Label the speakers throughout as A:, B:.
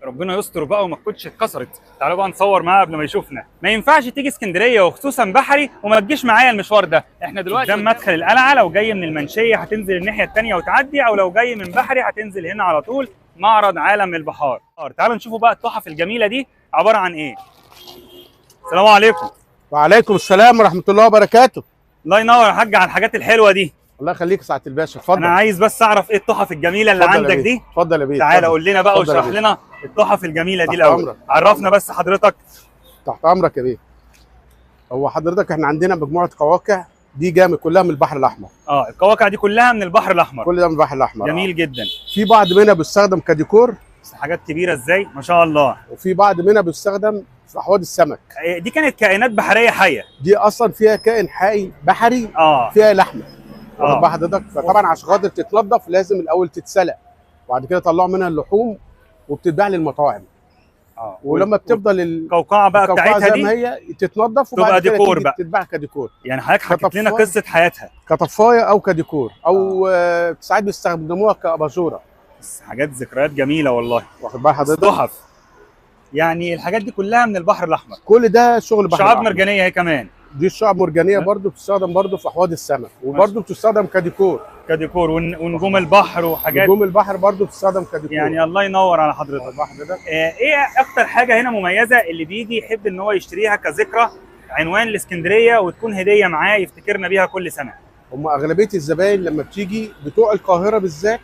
A: ربنا يستر بقى وما تكونش اتكسرت. تعالوا بقى نصور معاها قبل ما يشوفنا. ما ينفعش تيجي اسكندريه وخصوصا بحري وما تجيش معايا المشوار ده. احنا دلوقتي قدام مدخل القلعه، لو جاي من المنشيه هتنزل الناحيه الثانيه وتعدي، او لو جاي من بحري هتنزل هنا على طول معرض عالم البحار. تعالوا نشوفوا بقى التحف الجميله دي عباره عن ايه. السلام عليكم.
B: وعليكم السلام ورحمه الله وبركاته.
A: الله ينور يا حاج على الحاجات الحلوه دي.
B: الله يخليك يا سعاده الباشا، اتفضل.
A: انا عايز بس اعرف ايه التحف الجميله اللي عندك دي.
B: اتفضل يا بيه.
A: تعالى قول لنا بقى واشرح لنا التحف الجميله دي الاول. عرفنا بس حضرتك.
B: تحت امرك يا بيه. هو حضرتك احنا عندنا مجموعه قواقع دي جامد كلها من البحر الاحمر.
A: القواقع دي كلها من البحر الاحمر.
B: كل ده من البحر الاحمر.
A: جميل جدا.
B: في بعض منها بيستخدم كديكور،
A: بس حاجات كبيره ازاي ما شاء الله.
B: وفي بعض منها بيستخدم في احواض السمك.
A: دي كانت كائنات بحريه حيه.
B: دي اصلا فيها كائن حي بحري فيها لحمه. واخد بال حضرتك؟ فطبعا عشان خاطر تتنضف لازم الاول تتسلق، وبعد كده طلعوا منها اللحوم وبتتباع للمطاعم. ولما بتفضل
A: القوقعه بقى بتاعتها
B: زي
A: دي
B: ما هي تتنضف
A: وبعد كده ديكور بقى
B: تتباع كديكور.
A: يعني حضرتك حكيت لنا قصه حياتها
B: كطفايه او كديكور او ساعات بيستخدموها كاباجوره.
A: بس حاجات ذكريات جميله والله.
B: واخد بال حضرتك؟
A: تحف. يعني الحاجات دي كلها من البحر الاحمر.
B: كل ده شغل بحر
A: شعاب مرجانيه هي كمان.
B: دي الشعاب مرجانيه برضو بتستخدم برضو في احواض السمك، وبرضو بتستخدم كديكور.
A: ونجوم البحر وحاجات.
B: نجوم البحر برضو بتستخدم كديكور.
A: يعني الله ينور على حضرتك. ايه اكتر حاجه هنا مميزه اللي بيجي يحب ان هو يشتريها كذكرى عنوان الاسكندريه وتكون هديه معاه يفتكرنا بيها كل سنه؟
B: هم اغلبيه الزباين لما بتيجي بتوع القاهره بالذات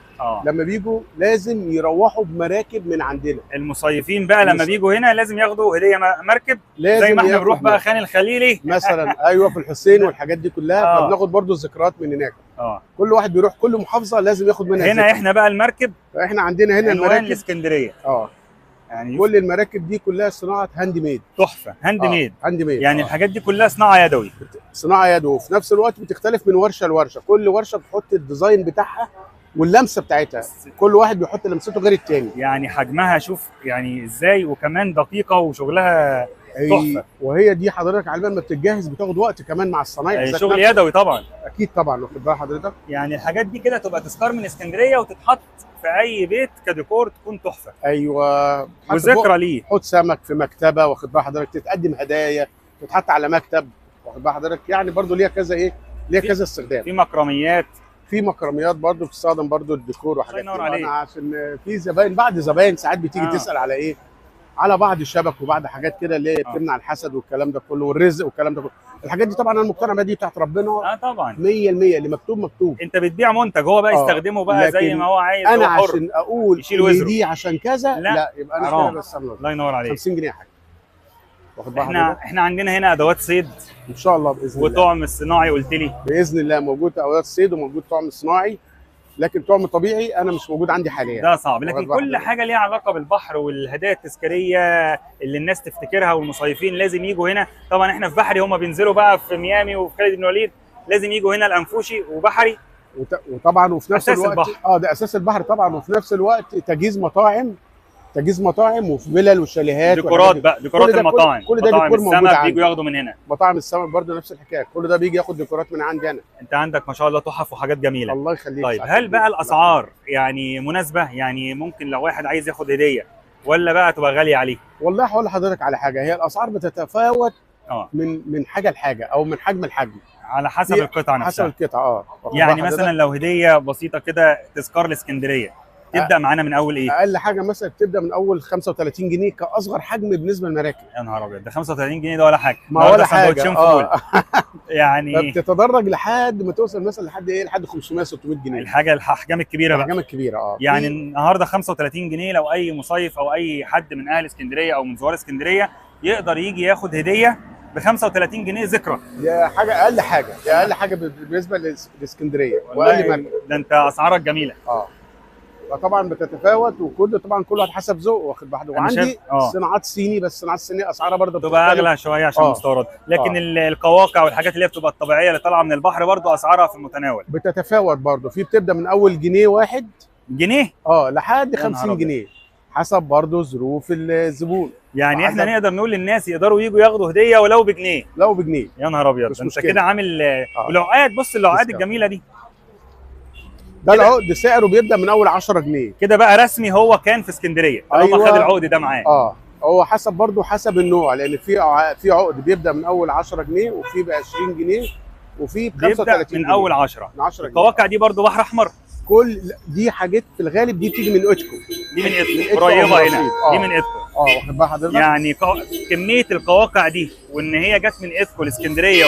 B: لما بيجوا لازم يروحوا بمراكب من عندنا.
A: المصيفين بقى لما بيجوا هنا لازم ياخدوا هديه مركب، زي ما احنا بنروح بقى خان الخليلي
B: مثلا. ايوه في الحسين والحاجات دي كلها. فبناخد برضو الذكريات من هناك. كل واحد بيروح كل محافظه لازم ياخد منها
A: هنا ذكرى. احنا بقى المركب
B: احنا عندنا هنا
A: المراكب الاسكندريه.
B: يعني كل المراكب دي كلها صناعه هاند ميد.
A: تحفه. هاند ميد.
B: هاند ميد.
A: يعني الحاجات دي كلها صناعه يدوي.
B: صناعه يدوي، وفي نفس الوقت بتختلف من ورشه لورشه. كل ورشه بتحط الديزاين بتاعها واللمسه بتاعتها. كل واحد بيحط لمسته غير التاني.
A: يعني حجمها شوف يعني ازاي، وكمان دقيقه وشغلها تحفه.
B: وهي دي حضرتك على ما بتتجهز بتاخد وقت كمان مع الصنايعي.
A: شغل يدوي طبعا.
B: اكيد طبعا. واخد بال حضرتك؟
A: يعني الحاجات دي كده تبقى تذكار من اسكندريه وتتحط في اي بيت كديكور تكون تحفه.
B: ايوه.
A: وذكرى ليه.
B: حوض سمك في مكتبه. واخد بال حضرتك؟ تتقدم هدايا، تتحط على مكتب. واخد بال حضرتك؟ يعني برضو ليها كذا ليها كذا استخدام.
A: في مكرميات.
B: في مكرميات برضو بتستخدم برضو الديكور وحاجات
A: كده. انا
B: عشان في زباين بعض زباين ساعات بتيجي تسال على ايه؟ على بعض الشبك وبعض حاجات كده اللي هي بتمنع الحسد والكلام ده كله والرزق والكلام ده كله. الحاجات دي طبعا انا مقتنع بيها، دي بتاعت ربنا.
A: طبعا
B: 100%. اللي مكتوب مكتوب.
A: انت بتبيع منتج هو بقى يستخدمه بقى زي ما هو عايز.
B: انا عشان اقول دي عشان كذا
A: لا
B: يبقى انا كده بس.
A: الله ينور عليك.
B: 50 جنيه حاجه.
A: احنا عندنا هنا ادوات صيد
B: ان شاء الله باذن الله.
A: وطعم الصناعي قلت لي
B: باذن الله موجود ادوات صيد وموجود طعم صناعي، لكن طعم طبيعي انا مش موجود عندي حاليا.
A: ده صعب. لكن كل حاجه ليها علاقه بالبحر والهدايا التذكاريه اللي الناس تفتكرها والمصيفين لازم يجوا هنا. طبعا احنا في بحري، هم بينزلوا بقى في ميامي وفي خالد بن الوليد، لازم يجوا هنا الانفوشي وبحري.
B: وطبعا وفي نفس الوقت
A: البحر.
B: ده اساس البحر طبعا. وفي نفس الوقت تجهيز مطاعم وفي فيلل وشاليهات.
A: ديكورات بقى، ديكورات المطاعم.
B: كل ده ديكور موجود
A: عندي. بيجوا ياخدوا من هنا.
B: مطاعم السمك برضه نفس الحكايه، كل ده بيجي ياخد ديكورات من عندي انا.
A: انت عندك ما شاء الله تحف وحاجات جميله.
B: الله يخليك.
A: طيب هل بقى الاسعار يعني مناسبه؟ يعني ممكن لو واحد عايز ياخد هديه ولا بقى تبقى غاليه عليه؟
B: والله هقول لحضرتك على حاجه، هي الاسعار بتتفاوت من حاجه لحاجه او من حجم لحجم
A: على حسب القطعه نفسها.
B: حسب القطعه.
A: يعني مثلا لو هديه بسيطه كده تذكار الاسكندريه تبدا معانا من اول ايه؟
B: اقل حاجه مثلا بتبدا من اول 35 جنيه كاصغر حجم بالنسبه للمراكب.
A: يا نهار ابيض، ده 35 جنيه ده ولا حاجه.
B: ما ولا حاجه.
A: يعني
B: بتتدرج لحد ما توصل مثلا لحد 500 600 جنيه.
A: الاحجام الكبيره بقى.
B: الاحجام الكبيره.
A: يعني النهارده 35 جنيه لو اي مصيف او اي حد من اهل اسكندريه او من زوار اسكندريه يقدر يجي ياخد هديه ب 35 جنيه ذكرى.
B: دي حاجه اقل حاجه، دي اقل حاجه بالنسبه للاسكندريه واقل مركب.
A: ده انت اسعارك جميله.
B: فطبعا بتتفاوت، وكل واحد حسب ذوقه. واخد بالك؟ وعندي صناعات صيني، بس الصناعات الصينيه اسعارها برضه
A: بتبقى اغلى شويه عشان مستورد. لكن القواقع والحاجات اللي هي بتبقى الطبيعيه اللي طالعه من البحر برضه اسعارها في المتناول.
B: بتتفاوت برضه. في بتبدا من اول جنيه واحد لحد 50 جنيه حسب برضه ظروف الزبون.
A: يعني احنا نقدر نقول للناس يقدروا يجوا ياخدوا هديه ولو بجنيه.
B: يا
A: نهار ابيض، انت كده عامل العقاد. بص العقاد الجميله دي،
B: ده العقد سعره بيبدا من اول 10 جنيه
A: كده بقى رسمي، هو كان في اسكندريه طالما
B: أيوة.
A: خد العقد ده معاه.
B: هو حسب برضه حسب النوع، لان في عقد بيبدا من اول 10 جنيه وفي ب 20 جنيه وفي ب 35
A: من
B: جنيه.
A: اول 10.
B: من 10 جنيه.
A: القواقع دي برضو بحر احمر؟
B: كل دي حاجات في الغالب دي بتيجي من اتكو.
A: دي من اتكو قريبه هنا. دي من اتكو.
B: واخد بال حضرتك؟
A: يعني كميه القواقع دي وان هي جت من اتكو الاسكندريه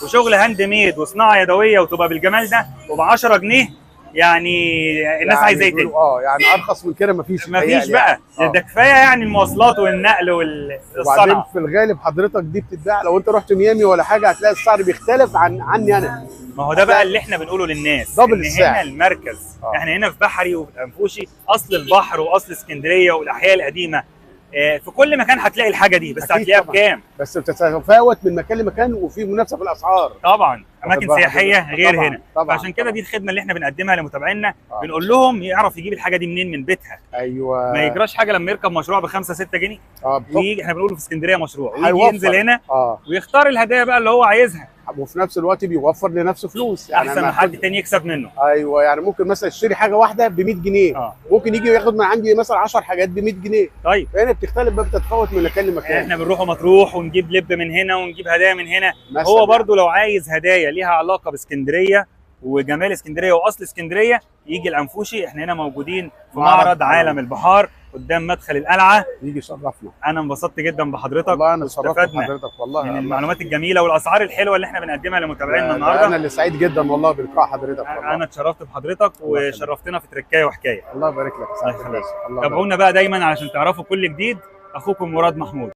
A: وشغل هاند ميد وصناعه يدويه وتبقى بالجمال ده وب 10 جنيه، يعني الناس عايزه ايه تاني؟
B: يعني ارخص من كده مفيش
A: بقى. ده كفايه يعني المواصلات والنقل والصنعه.
B: وبعدين في الغالب حضرتك دي بتتباع لو انت رحت ميامي ولا حاجه هتلاقي السعر بيختلف عني انا.
A: ما هو ده بقى اللي احنا بنقوله للناس،
B: دبل
A: ان
B: السعر.
A: هنا المركز. احنا هنا في بحري وفي انفوشي، اصل البحر واصل اسكندريه والاحياء القديمه. في كل مكان هتلاقي الحاجه دي، بس هتلاقيها بكام؟
B: بس بتتفاوت من مكان لمكان وفي منافسه في الاسعار.
A: طبعا اماكن سياحيه غير
B: طبعًا.
A: هنا.
B: طبعًا.
A: عشان كده دي الخدمه اللي احنا بنقدمها لمتابعينا. بنقول لهم يعرف يجيب الحاجه دي منين، من بيتها.
B: ايوه.
A: ما يجراش حاجه لما يركب مشروع ب 5 6 جنيه. ويجي، احنا بنقول في اسكندريه مشروع، ويجي ينزل هنا ويختار الهدايا بقى اللي هو عايزها،
B: وفي نفس الوقت بيوفر لنفسه فلوس،
A: يعني احسن ما حد تاني يكسب منه.
B: ايوه، يعني ممكن مثلا يشتري حاجه واحده ب 100 جنيه ممكن يجي ياخد من عندي مثلا 10 حاجات ب 100 جنيه.
A: طيب
B: فهنا بتختلف بقى، بتتفاوت من مكان لمكان.
A: احنا بنروح مطروح ونجيب لب من هنا ونجيب هدايا من هنا. هو برضو لو عايز هدايا ليها علاقه باسكندريه وجمال اسكندريه واصل اسكندريه، يجي الانفوشي. احنا هنا موجودين في معرض عالم البحار قدام مدخل القلعه،
B: يجي يشرفنا.
A: انا انبسطت جدا بحضرتك.
B: والله انا اتشرفت بحضرتك والله،
A: من المعلومات الجميله والاسعار الحلوه اللي احنا بنقدمها لمتابعينا النهارده.
B: انا اللي سعيد جدا والله بلقاء حضرتك والله.
A: انا اتشرفت بحضرتك وشرفتنا في تركايه وحكايه.
B: الله يبارك لك.
A: تابعونا بقى دايما علشان تعرفوا كل جديد. اخوكم مراد محمود.